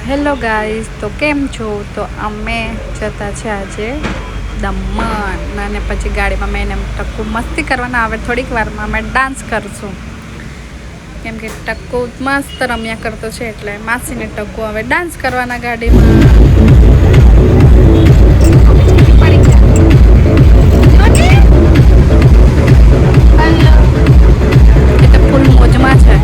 Hello guys, તો કેમ છો? તો અમે જતા છે આજે દમણ અને પછી ગાડીમાં મેં એને ટક્કુ મસ્તી કરવાના. આવે થોડીક વારમાં અમે ડાન્સ કરશું કેમ કે ટક્કુ મસ્ત રમ્યા કરતો છે એટલે માસીને ટક્કુ હવે ડાન્સ કરવાના ગાડીમાં. એ તો ફૂલ મોજમાં છે.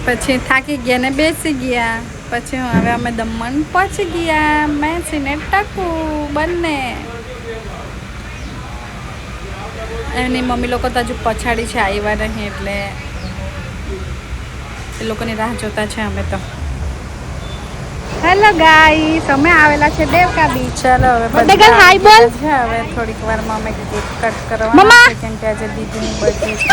પછી થાકી ગયા ને બેસી ગયા. પછી હવે અમે દમણ પહોંચી ગયા. મેસી ને ટક્કુ બંને. એની મમ્મી લોકો તો હજુ પછાડી છે, આવ્યા નહીં એટલે એ લોકોની રાહ જોતા છે અમે તો. હેલો ગાઈસ, અમે આવેલા છે દેવકા બીચ. ચાલો હવે હાય બોલ. હવે થોડીક વારમાં અમે કેક કટ કરવાના છે કેમ કે આજે દીદીની બર્થડે છે.